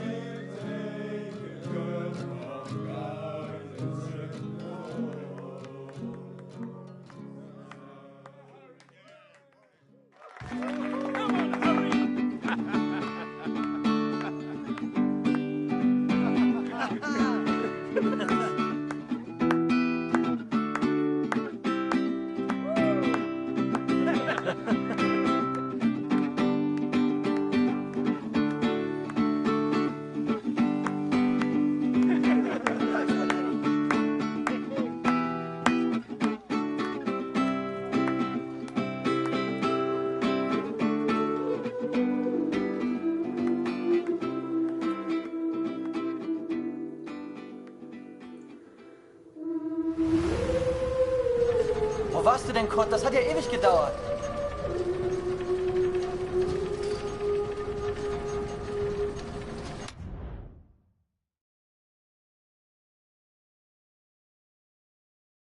Wo warst du denn, Kurt? Das hat ja ewig gedauert.